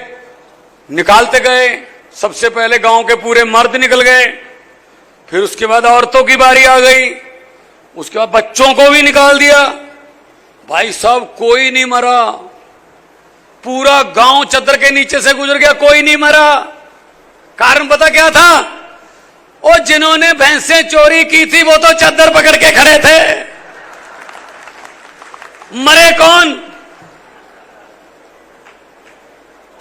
निकालते गए। सबसे पहले गांव के पूरे मर्द निकल गए, फिर उसके बाद औरतों की बारी आ गई, उसके बाद बच्चों को भी निकाल दिया। भाई साहब कोई नहीं मरा, पूरा गांव चद्दर के नीचे से गुजर गया, कोई नहीं मरा। कारण पता क्या था? और जिन्होंने भैंसें चोरी की थी वो तो चद्दर पकड़ के खड़े थे। मरे कौन?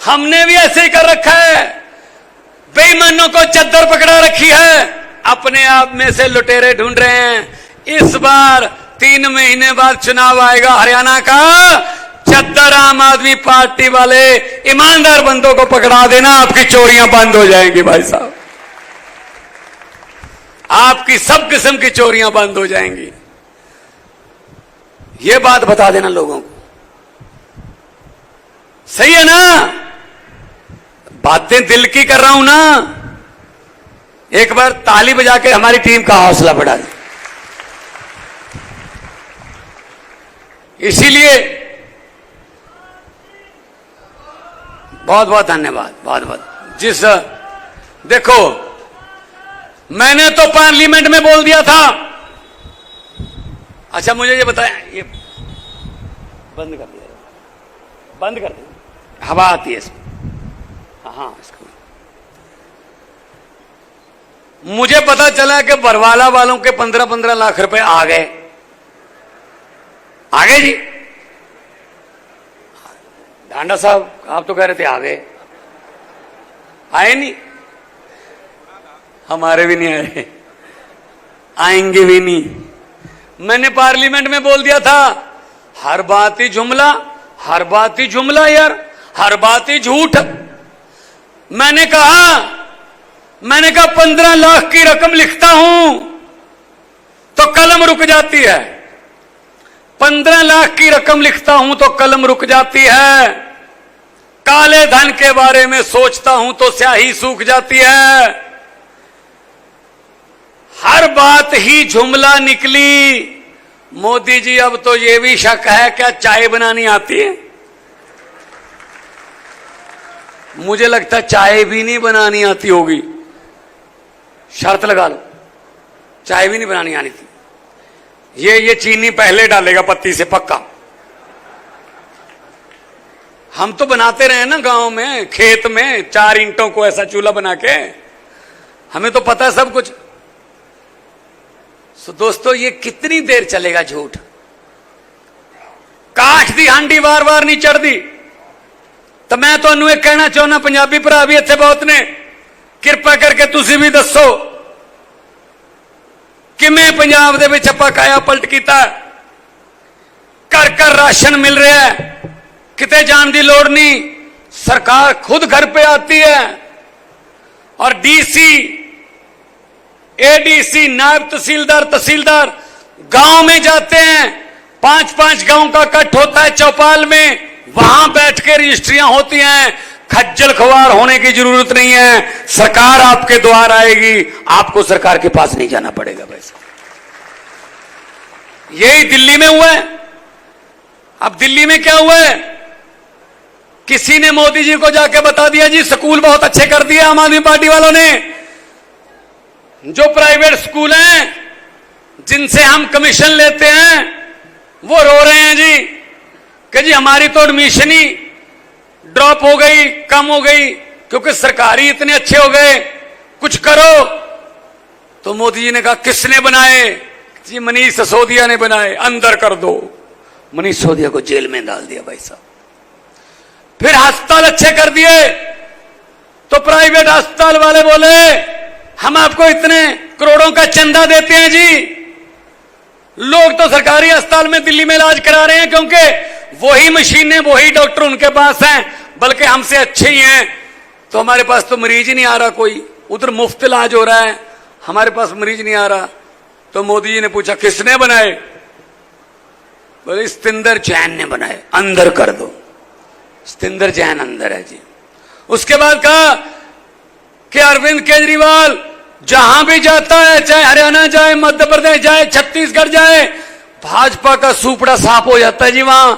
हमने भी ऐसे ही कर रखा है, बेईमानों को चद्दर पकड़ा रखी है, अपने आप में से लुटेरे ढूंढ रहे हैं। इस बार 3 महीने बाद चुनाव आएगा हरियाणा का, चद्दर आम आदमी पार्टी वाले ईमानदार बंदों को पकड़ा देना, आपकी चोरियां बंद हो जाएंगी भाई साहब। आपकी सब किस्म की चोरियां बंद हो जाएंगी। यह बात बता देना लोगों को, सही है ना? बातें दिल की कर रहा हूं ना। एक बार ताली बजा के हमारी टीम का हौसला बढ़ा दे। इसीलिए बहुत बहुत धन्यवाद, बहुत बहुत। देखो, मैंने तो पार्लियामेंट में बोल दिया था। अच्छा मुझे ये बताया, ये बंद कर दिया, बंद कर दिया, हवा आती है इसमें। हाँ, इसको मुझे पता चला कि बरवाला वालों के 15-15 लाख रुपए आ गए। आ गए जी। डांडा साहब आप तो कह रहे थे आ गए, आए नहीं। हमारे भी नहीं आए, आएंगे भी नहीं। मैंने पार्लियामेंट में बोल दिया था, हर बात ही जुमला, हर बात ही जुमला यार, हर बात ही झूठ। मैंने कहा 15 लाख की रकम लिखता हूं तो कलम रुक जाती है। 15 लाख की रकम लिखता हूं तो कलम रुक जाती है। काले धन के बारे में सोचता हूं तो स्याही सूख जाती है। हर बात ही जुमला निकली। मोदी जी अब तो यह भी शक है, क्या चाय बनानी आती है? मुझे लगता चाय भी नहीं बनानी आती होगी। शर्त लगा लो, चाय भी नहीं बनानी आनी थी। ये चीनी पहले डालेगा पत्ती से, पक्का। हम तो बनाते रहे ना गांव में, खेत में 4 ईंटों को ऐसा चूल्हा बना के, हमें तो पता है सब कुछ। तो दोस्तों ये कितनी देर चलेगा झूठ? काठ दी हांडी बार बार नहीं चढ़ती। तो मैं ਤੁਹਾਨੂੰ ਇਹ ਕਹਿਣਾ ਚਾਹੁੰਦਾ, ਪੰਜਾਬੀ ਭਰਾ ਵੀ ਇੱਥੇ ਬਹੁਤ ਨੇ, ਕਿਰਪਾ ਕਰਕੇ ਤੁਸੀਂ ਵੀ ਦੱਸੋ ਕਿਵੇਂ ਪੰਜਾਬ ਦੇ ਵਿੱਚ ਆਪਾਂ ਕਾਇਆ ਪਲਟ ਕੀਤਾ। ਘਰ ਘਰ राशन मिल रहा है, किते जाने की लोड़ नहीं, सरकार खुद घर पे आती है। और डीसी, एडीसी, नायब तहसीलदार, तहसीलदार गांव में जाते हैं। 5-5 गांव का कट होता है चौपाल में, वहां बैठ के रजिस्ट्रियां होती हैं। खज्जल खुआर होने की जरूरत नहीं है, सरकार आपके द्वार आएगी, आपको सरकार के पास नहीं जाना पड़ेगा। वैसे यही दिल्ली में हुआ है। अब दिल्ली में क्या हुआ है? किसी ने मोदी जी को जाके बता दिया जी स्कूल बहुत अच्छे कर दिए आम आदमी पार्टी वालों ने। जो प्राइवेट स्कूल हैं जिनसे हम कमीशन लेते हैं वो रो रहे हैं जी कि जी हमारी तो एडमिशन ही ड्रॉप हो गई, कम हो गई, क्योंकि सरकारी इतने अच्छे हो गए, कुछ करो। तो मोदी जी ने कहा किसने बनाए? जी मनीष सिसोदिया ने बनाए, अंदर कर दो। मनीष सिसोदिया को जेल में डाल दिया भाई साहब। फिर अस्पताल अच्छे कर दिए तो प्राइवेट अस्पताल वाले बोले हम आपको इतने करोड़ों का चंदा देते हैं जी। लोग तो सरकारी अस्पताल में दिल्ली में इलाज करा रहे हैं क्योंकि वही मशीनें, वही डॉक्टर उनके पास हैं, बल्कि हमसे अच्छे ही हैं। तो हमारे पास तो मरीज ही नहीं आ रहा कोई। उधर मुफ्त इलाज हो रहा है, हमारे पास मरीज नहीं आ रहा। तो मोदी जी ने पूछा किसने बनाए? बोले सतिंदर जैन ने बनाए। अंदर कर दो। सतिंदर जैन अंदर है जी। उसके बाद कहा कि अरविंद केजरीवाल जहां भी जाता है, चाहे हरियाणा जाए, मध्य प्रदेश जाए, छत्तीसगढ़ जाए, भाजपा का सुपड़ा साफ हो जाता है जी। वहां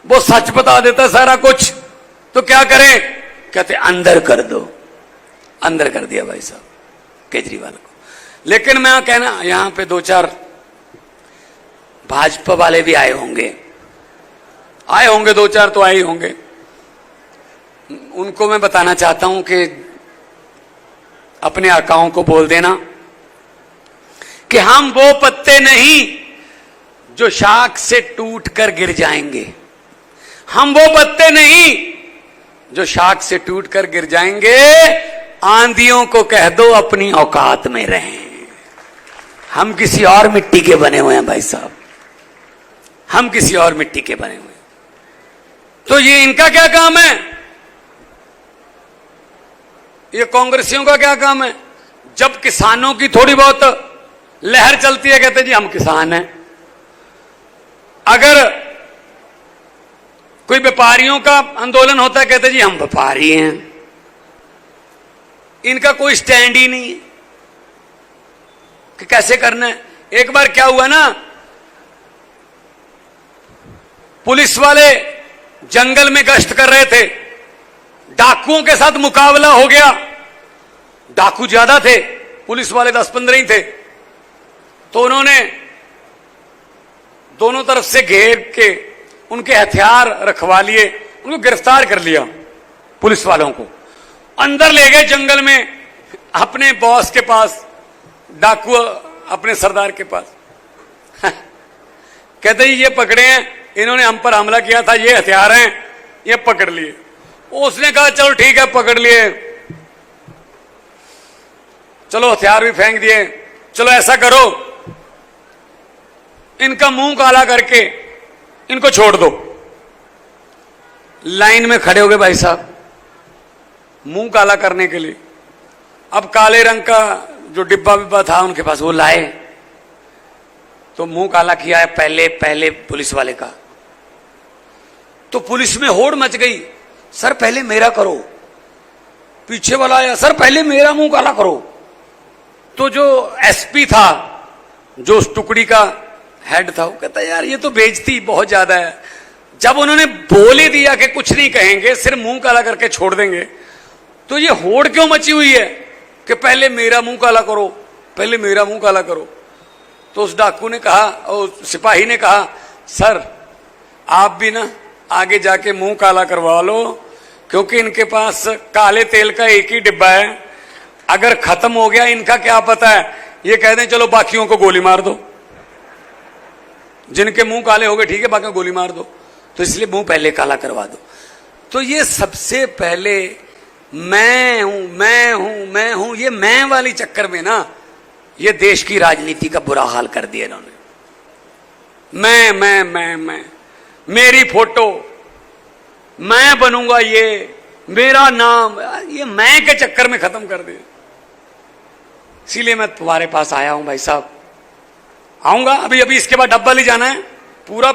वो सच बता देता है सारा कुछ। तो क्या करें? कहते अंदर कर दो। अंदर कर दिया भाई साहब केजरीवाल को। लेकिन मैं कहना यहां पे दो चार भाजपा वाले भी आए होंगे, दो चार तो आए होंगे। उनको मैं बताना चाहता हूं कि अपने आकाओं को बोल देना कि हम वो पत्ते नहीं जो शाख से टूटकर गिर जाएंगे। हम वो पत्ते नहीं जो शाख से टूटकर गिर जाएंगे। आंधियों को कह दो अपनी औकात में रहें। हम किसी और मिट्टी के बने हुए हैं भाई साहब, हम किसी और मिट्टी के बने हुए हैं। तो ये इनका क्या काम है? ये कांग्रेसियों का क्या काम है? जब किसानों की थोड़ी बहुत लहर चलती है कहते जी हम किसान हैं। अगर कोई व्यापारियों का आंदोलन होता है कहते जी हम व्यापारी हैं। इनका कोई स्टैंड ही नहीं है कि कैसे करना है। एक बार क्या हुआ ना, पुलिस वाले जंगल में गश्त कर रहे थे, डाकुओं के साथ मुकाबला हो गया। डाकू ज्यादा थे, पुलिस वाले 10-15 ही थे। तो उन्होंने दोनों तरफ से घेर के उनके हथियार रखवा लिए, उनको गिरफ्तार कर लिया। पुलिस वालों को अंदर ले गए जंगल में अपने बॉस के पास, डाकू अपने सरदार के पास। कहते ही ये पकड़े हैं, इन्होंने हम पर हमला किया था, ये हथियार हैं, ये पकड़ लिए। उसने कहा चलो ठीक है पकड़ लिए, चलो हथियार भी फेंक दिए। चलो ऐसा करो इनका मुंह काला करके इनको छोड़ दो। लाइन में खड़े हो गए भाई साहब मुंह काला करने के लिए। अब काले रंग का जो डिब्बा बिब्बा था उनके पास, वो लाए तो मुंह काला किया है पहले पुलिस वाले का। तो पुलिस में होड़ मच गई, सर पहले मेरा करो। पीछे वाला आया, सर पहले मेरा मुंह काला करो। तो जो एसपी था, जो उस टुकड़ी का हेड था, वो कहता यार ये तो बेइज्जती बहुत ज्यादा है। जब उन्होंने बोल ही दिया कि कुछ नहीं कहेंगे, सिर्फ मुंह काला करके छोड़ देंगे, तो ये होड़ क्यों मची हुई है कि पहले मेरा मुंह काला करो, पहले मेरा मुंह काला करो। तो उस डाकू ने कहा, और सिपाही ने कहा, सर आप भी ना आगे जाके मुंह काला करवा लो, क्योंकि इनके पास काले तेल का एक ही डिब्बा है। अगर खत्म हो गया इनका क्या पता है, ये कह दें चलो बाकियों को गोली मार दो, जिनके मुंह काले हो गए ठीक है, बाकी गोली मार दो। तो इसलिए मुंह पहले काला करवा दो। तो ये सबसे पहले मैं हूं, ये मैं वाली चक्कर में ना ये देश की राजनीति का बुरा हाल कर दिया इन्होंने। मैं, मेरी फोटो, मैं बनूंगा, ये मेरा नाम, ये मैं के चक्कर में खत्म कर दिया। इसीलिए मैं तुम्हारे पास आया हूं भाई साहब। आऊंगा अभी इसके बाद डब्बा ले जाना है, पूरा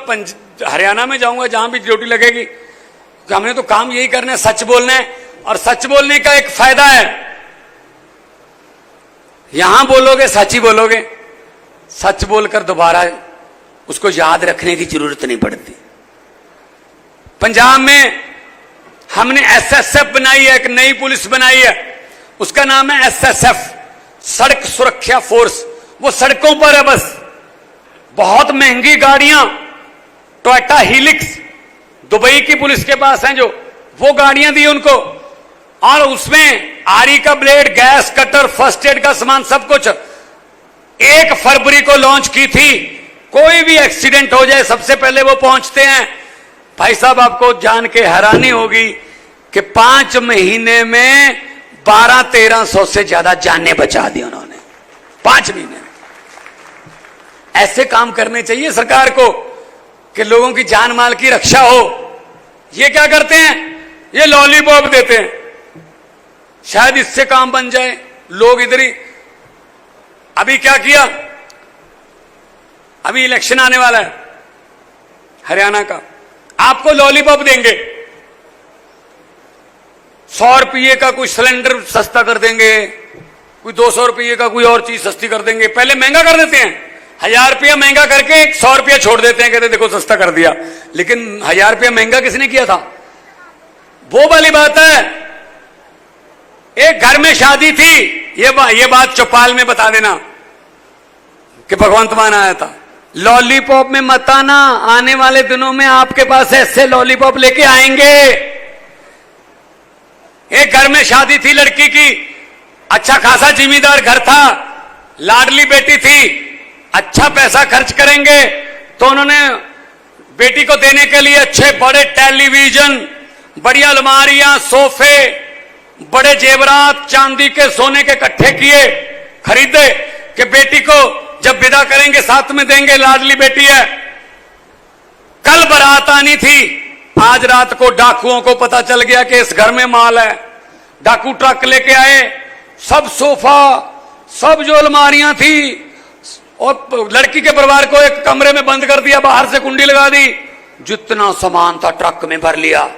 हरियाणा में जाऊंगा जहां भी ड्यूटी लगेगी। तो हमने तो काम यही करना है, सच बोलना है। और सच बोलने का एक फायदा है, यहां बोलोगे सच ही बोलोगे, सच बोलकर दोबारा उसको याद रखने की जरूरत नहीं पड़ती। पंजाब में हमने एसएसएफ बनाई है, एक नई पुलिस बनाई है, उसका नाम है एसएसएफ, सड़क सुरक्षा फोर्स। वो सड़कों पर है बस। बहुत महंगी गाड़ियां, टोयोटा हीलिक्स दुबई की पुलिस के पास हैं, जो वो गाड़ियां दी उनको, और उसमें आरी का blade, gas cutter, first aid का सामान, सब कुछ 1 फरवरी को लॉन्च की थी। कोई भी एक्सीडेंट हो जाए सबसे पहले वो पहुंचते हैं। भाई साहब आपको जान के हैरानी होगी कि 5 महीने में 1200-1300 से ज्यादा जानें बचा दी उन्होंने 5 महीने में। ऐसे काम करने चाहिए सरकार को कि लोगों की जान माल की रक्षा हो। ये क्या करते हैं, ये लॉलीपॉप देते हैं, शायद इससे काम बन जाए। लोग इधर ही, अभी क्या किया, अभी इलेक्शन आने वाला है हरियाणा का, आपको लॉलीपॉप देंगे, 100 रुपये का कोई सिलेंडर सस्ता कर देंगे, कोई 200 रुपये का कोई और चीज सस्ती कर देंगे। पहले महंगा कर देते हैं, 1000 रुपया महंगा करके 100 रुपया छोड़ देते हैं, कहते देखो सस्ता कर दिया। लेकिन 1000 रुपया महंगा किसने किया था? वो वाली बात है। एक घर में शादी थी, ये बात चौपाल में बता देना कि भगवंत मान आया था। लॉलीपॉप में मत आना, आने वाले दिनों में आपके पास ऐसे लॉलीपॉप लेके आएंगे। एक घर में शादी थी लड़की की, अच्छा खासा जिम्मेदार घर था, लाडली बेटी थी, अच्छा पैसा खर्च करेंगे तो उन्होंने बेटी को देने के लिए अच्छे बड़े टेलीविजन, बढ़िया अलमारियां, सोफे, बड़े जेवरात, चांदी के सोने के इकट्ठे किए, खरीदे कि बेटी को जब विदा करेंगे साथ में देंगे, लाडली बेटी है। कल बारात आनी थी, आज रात को डाकुओं को पता चल गया कि इस घर में माल है। डाकू ट्रक लेके आए, सब सोफा, सब जो अलमारियां थी, और लड़की के परिवार को एक कमरे में बंद कर दिया, बाहर से कुंडी लगा दी, जितना सामान था ट्रक में भर लिया।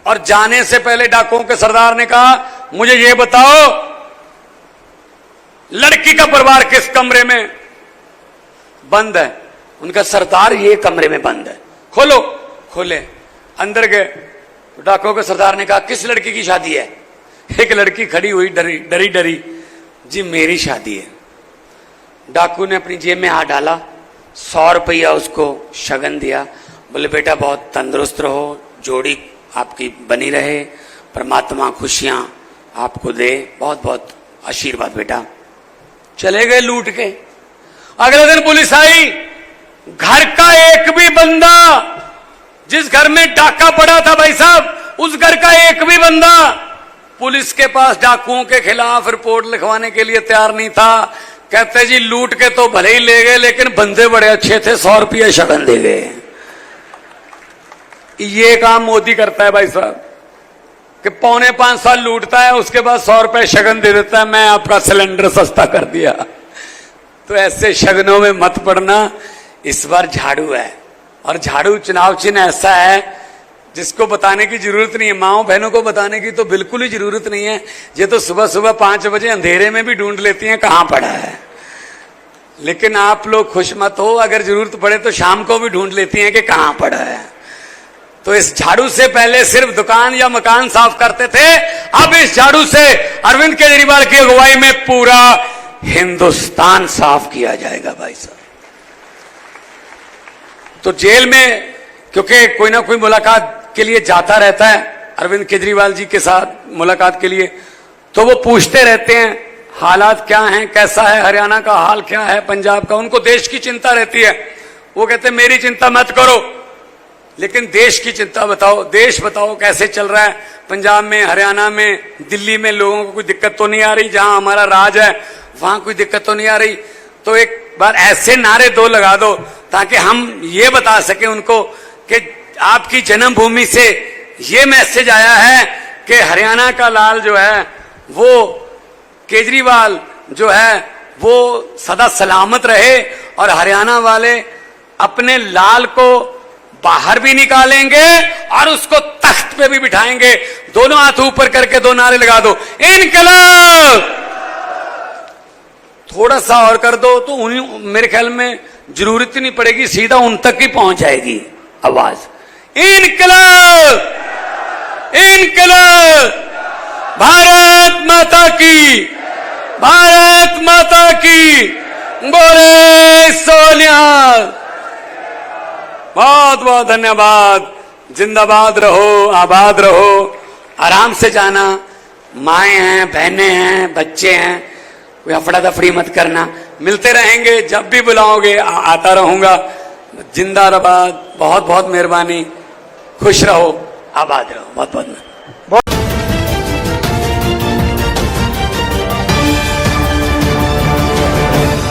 और जाने से पहले डाकुओं के सरदार ने कहा, मुझे ये बताओ लड़की का परिवार किस कमरे में बंद है? उनका सरदार ये कमरे में बंद है, खोलो। खोले, अंदर गए, डाकुओं के सरदार ने कहा किस लड़की की शादी है? एक लड़की खड़ी हुई डरी डरी, जी मेरी शादी है। डाकू ने अपनी जेब में हाथ डाला, 100 रुपया उसको शगन दिया, बोले बेटा बहुत तंदुरुस्त रहो, जोड़ी आपकी बनी रहे, परमात्मा खुशियां आपको दे, बहुत बहुत आशीर्वाद बेटा। चले गए लूट के। अगले दिन पुलिस आई, घर का एक भी बंदा, जिस घर में डाका पड़ा था भाई साहब, उस घर का एक भी बंदा पुलिस के पास डाकुओं के खिलाफ रिपोर्ट लिखवाने के लिए तैयार नहीं था। कहते जी लूट के तो भले ही ले गए, लेकिन बंदे बड़े अच्छे थे, 100 रुपये शगन दे गए। ये काम मोदी करता है भाई साहब कि 4.25 साल लूटता है, उसके बाद 100 रुपए शगन दे देता है, मैं आपका सिलेंडर सस्ता कर दिया। तो ऐसे शगनों में मत पड़ना। इस बार झाड़ू है, और झाड़ू चुनाव चिन्ह ऐसा है जिसको बताने की जरूरत नहीं है, माओ बहनों को बताने की तो बिल्कुल ही जरूरत नहीं है। ये तो सुबह सुबह 5 बजे अंधेरे में भी ढूंढ लेती हैं कहां पड़ा है। लेकिन आप लोग खुश मत हो, अगर जरूरत पड़े तो शाम को भी ढूंढ लेती हैं कि कहां पड़ा है। तो इस झाड़ू से पहले सिर्फ दुकान या मकान साफ करते थे, अब इस झाड़ू से अरविंद केजरीवाल की अगुवाई में पूरा हिंदुस्तान साफ किया जाएगा भाई साहब। तो जेल में क्योंकि कोई ना कोई मुलाकात के लिए जाता रहता है अरविंद केजरीवाल जी के साथ मुलाकात के लिए, तो वो पूछते रहते हैं हालात क्या हैं, कैसा है हरियाणा का हाल, क्या है पंजाब का। उनको देश की चिंता रहती है। वो कहते हैं मेरी चिंता मत करो, लेकिन देश की चिंता बताओ, देश बताओ कैसे चल रहा है। पंजाब में, हरियाणा में, दिल्ली में लोगों को कोई दिक्कत तो नहीं आ रही? जहां हमारा राज है वहां कोई दिक्कत तो नहीं आ रही? तो एक बार ऐसे नारे 2 लगा दो ताकि हम ये बता सके उनको कि आपकी जन्मभूमि से ये मैसेज आया है कि हरियाणा का लाल जो है, वो केजरीवाल जो है, वो सदा सलामत रहे, और हरियाणा वाले अपने लाल को बाहर भी निकालेंगे और उसको तख्त पे भी बिठाएंगे। दोनों हाथ ऊपर करके 2 नारे लगा दो, इनकलाब। थोड़ा सा और कर दो तो उन्हीं, मेरे ख्याल में जरूरत ही नहीं पड़ेगी, सीधा उन तक ही पहुंच जाएगी आवाज। इनकलाब, इनकलाब, भारत माता की, भारत माता की, बोले सोनिहाल। बहुत बहुत धन्यवाद। जिंदाबाद रहो, आबाद रहो, आराम से जाना। माएं हैं, बहनें हैं, बच्चे हैं, कोई अफड़ा दफड़ी मत करना। मिलते रहेंगे, जब भी बुलाओगे आता रहूंगा। जिंदाबाद, बहुत बहुत मेहरबानी, खुश रहो, आबाद रहो। बहुत बहुत